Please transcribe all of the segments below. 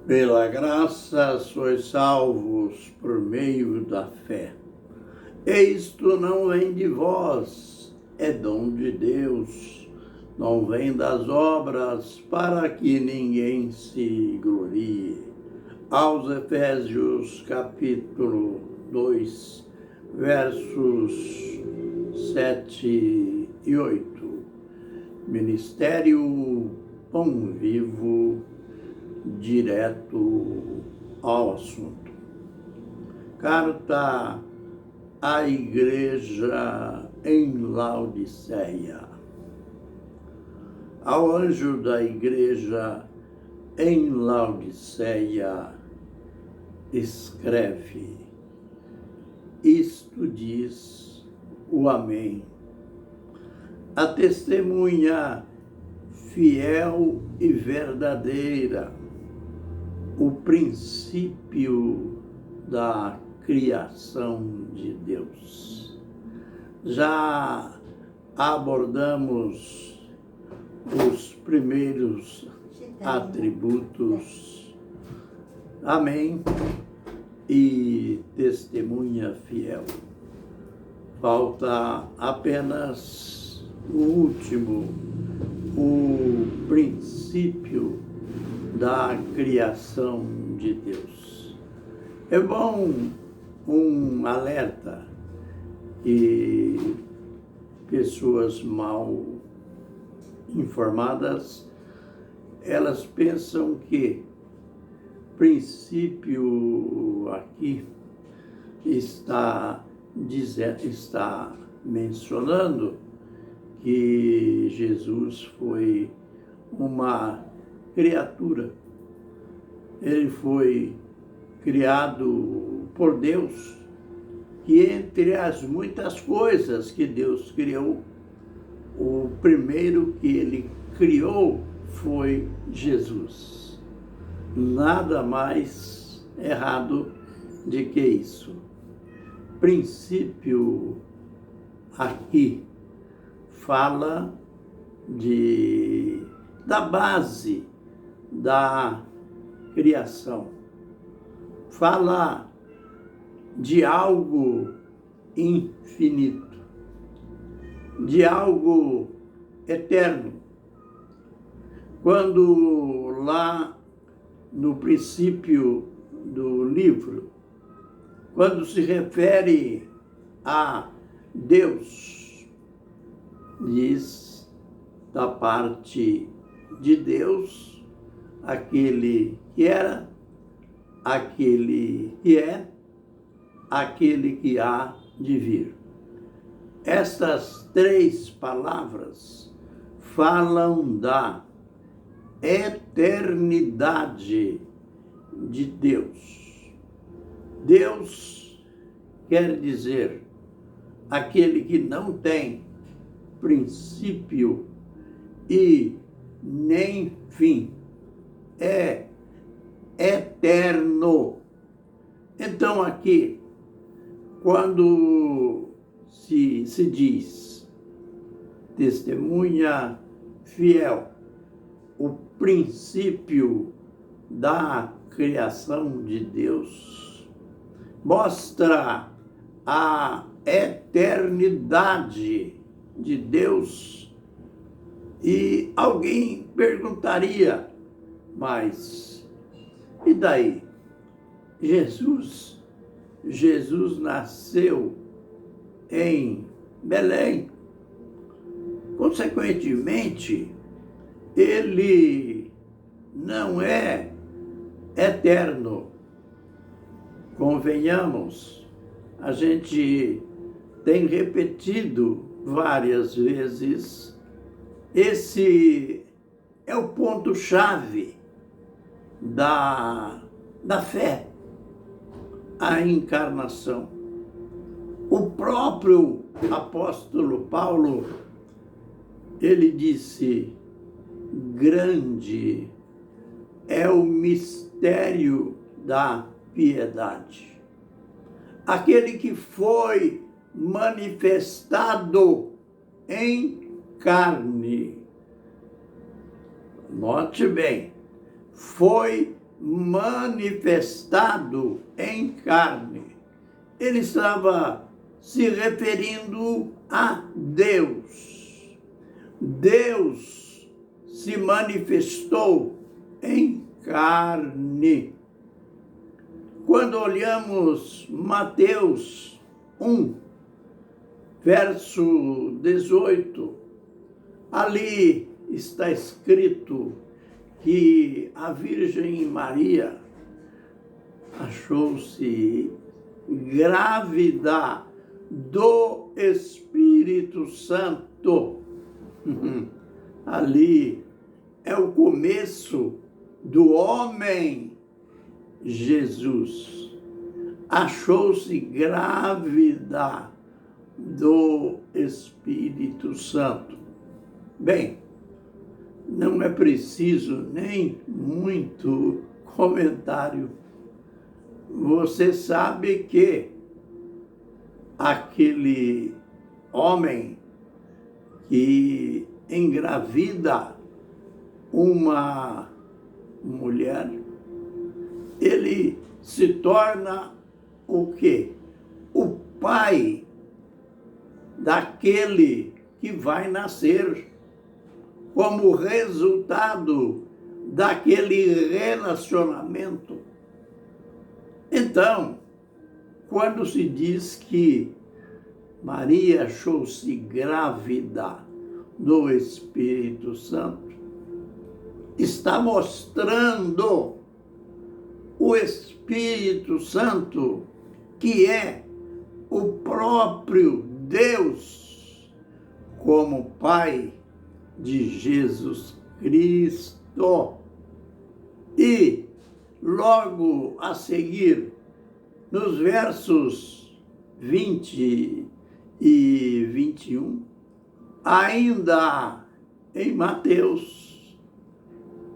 Pela graça sois salvos por meio da fé. E isto não vem de vós, é dom de Deus. Não vem das obras, para que ninguém se glorie. Aos Efésios, capítulo 2, versos 7 e 8. Ministério Pão Vivo, direto ao assunto. Carta à Igreja em Laodiceia. Ao anjo da Igreja em Laodiceia, escreve: isto diz o Amém, a testemunha fiel e verdadeira, o princípio da criação de Deus. Já abordamos os primeiros atributos, Amém, e testemunha fiel. Falta apenas o último, o princípio da criação de Deus. É bom um alerta que pessoas mal informadas, elas pensam que princípio aqui está mencionando que Jesus foi uma criatura. Ele foi criado por Deus, e entre as muitas coisas que Deus criou, o primeiro que ele criou foi Jesus. Nada mais errado de que isso. Princípio aqui fala da base da criação. Fala de algo infinito, de algo eterno. Quando lá no princípio do livro, quando se refere a Deus, diz da parte de Deus, aquele que era, aquele que é, aquele que há de vir. Estas três palavras falam da eternidade de Deus. Deus quer dizer aquele que não tem princípio e nem fim, é eterno. Então aqui, quando se diz testemunha fiel, o princípio da criação de Deus, mostra a eternidade de Deus. E alguém perguntaria, mas e daí? Jesus nasceu em Belém. Consequentemente, ele não é eterno. Convenhamos, a gente tem repetido várias vezes, esse é o ponto-chave da fé, a encarnação. O próprio apóstolo Paulo, ele disse: grande é o mistério da piedade. Aquele que foi manifestado em carne. Note bem, foi manifestado em carne. Ele estava se referindo a Deus. Deus se manifestou em carne. Quando olhamos Mateus 1, verso 18, ali está escrito que a Virgem Maria achou-se grávida do Espírito Santo. Ali é o começo do homem Jesus. Achou-se grávida do Espírito Santo. Bem, não é preciso nem muito comentário. Você sabe que aquele homem que engravida uma mulher, ele se torna o quê? O pai daquele que vai nascer, como resultado daquele relacionamento. Então, quando se diz que Maria achou-se grávida do Espírito Santo, está mostrando o Espírito Santo, que é o próprio Deus, como Pai de Jesus Cristo. E logo a seguir, nos versos 20 e 21, ainda em Mateus,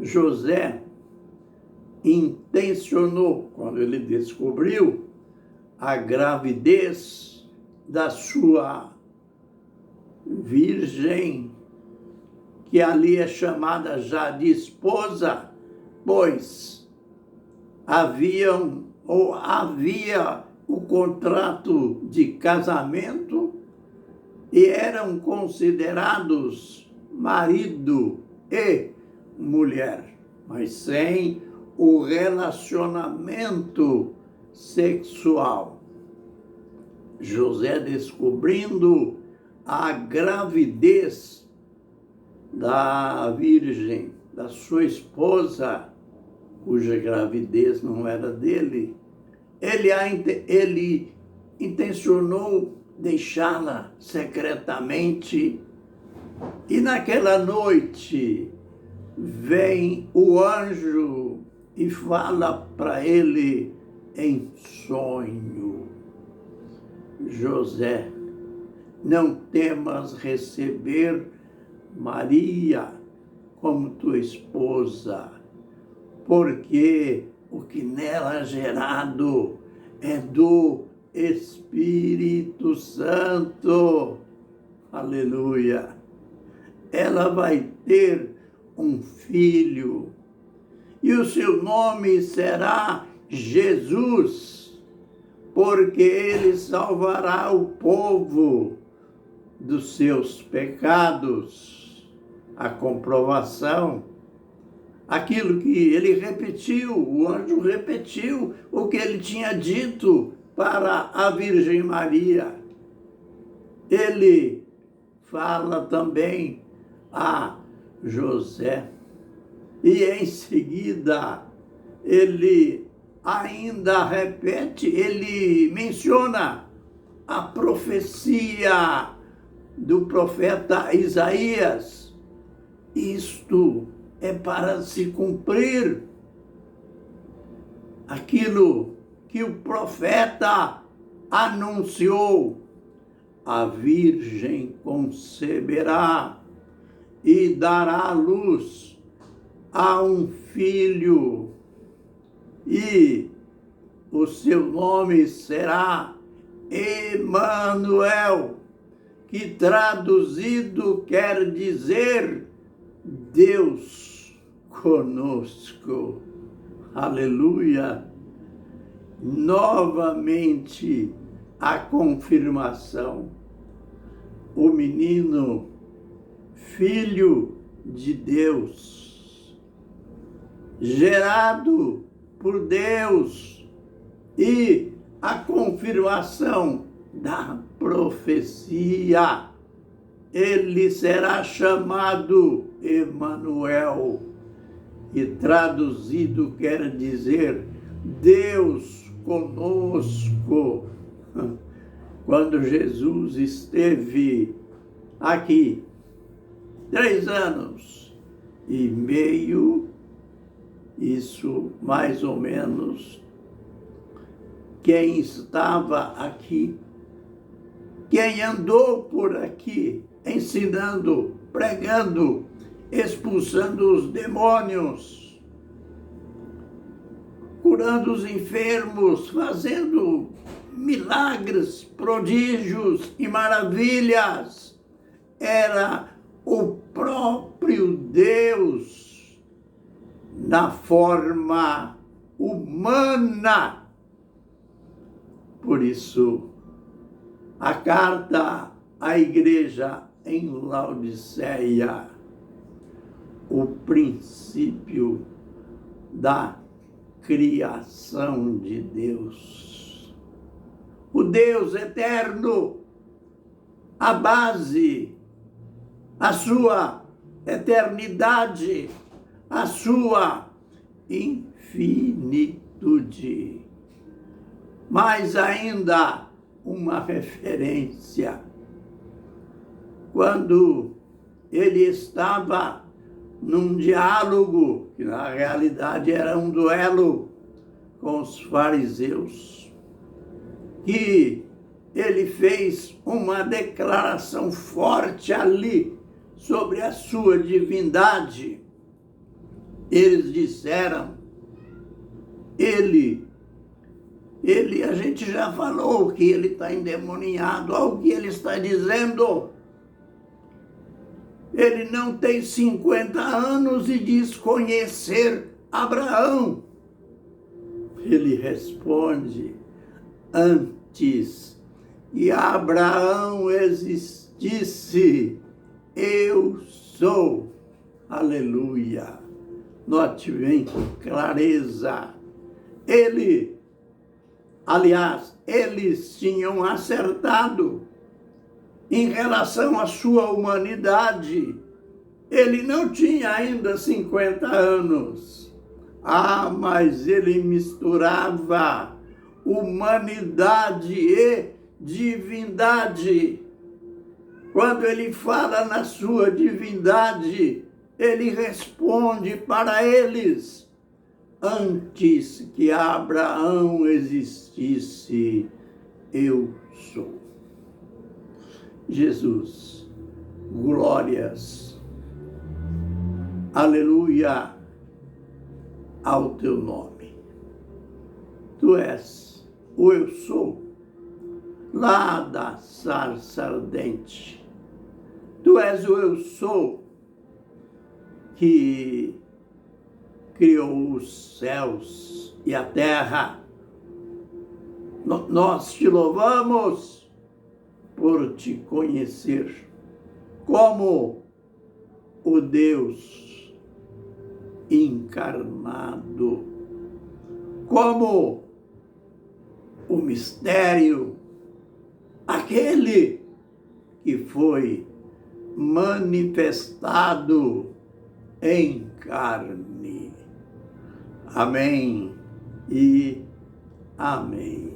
José intencionou, quando ele descobriu a gravidez da sua virgem, que ali é chamada já de esposa, pois havia o contrato de casamento e eram considerados marido e mulher, mas sem o relacionamento sexual. José, descobrindo a gravidez da virgem, da sua esposa, cuja gravidez não era dele, ele intencionou deixá-la secretamente. E naquela noite vem o anjo e fala para ele em sonho: José, não temas receber Maria como tua esposa, porque o que nela é gerado é do Espírito Santo. Aleluia! Ela vai ter um filho, e o seu nome será Jesus, porque ele salvará o povo dos seus pecados. A comprovação, aquilo que ele repetiu, o anjo repetiu o que ele tinha dito para a Virgem Maria. Ele fala também a José, e em seguida ele ainda repete, ele menciona a profecia do profeta Isaías. Isto é para se cumprir aquilo que o profeta anunciou: a virgem conceberá e dará luz a um filho, e o seu nome será Emanuel, que traduzido quer dizer Deus conosco. aleluia, novamente a confirmação. O menino, filho de Deus, gerado por Deus, e a confirmação da profecia. Ele será chamado Emanuel, e traduzido quer dizer Deus conosco. Quando Jesus esteve aqui, 3 anos e meio, isso mais ou menos, quem estava aqui, quem andou por aqui, ensinando, pregando, expulsando os demônios, curando os enfermos, fazendo milagres, prodígios e maravilhas, era o próprio Deus na forma humana. Por isso, a carta à igreja em Laodiceia, o princípio da criação de Deus. O Deus eterno, a base, a sua eternidade, a sua infinitude. Mais ainda, uma referência. Quando ele estava num diálogo, que na realidade era um duelo com os fariseus, que ele fez uma declaração forte ali sobre a sua divindade. Eles disseram, a gente já falou que ele está endemoniado, olha o que ele está dizendo. Ele não tem 50 anos e diz conhecer Abraão. Ele responde, antes que Abraão existisse, eu sou. Aleluia. Note bem com clareza. Eles tinham acertado em relação à sua humanidade. Ele não tinha ainda 50 anos. Mas ele misturava humanidade e divindade. Quando ele fala na sua divindade, ele responde para eles, antes que Abraão existisse, eu sou. Jesus, glórias, aleluia ao teu nome. Tu és o eu sou, lá da sarça ardente. Tu és o eu sou que criou os céus e a terra. Nós te louvamos por te conhecer como o Deus encarnado, como o mistério, aquele que foi manifestado em carne. Amém e amém.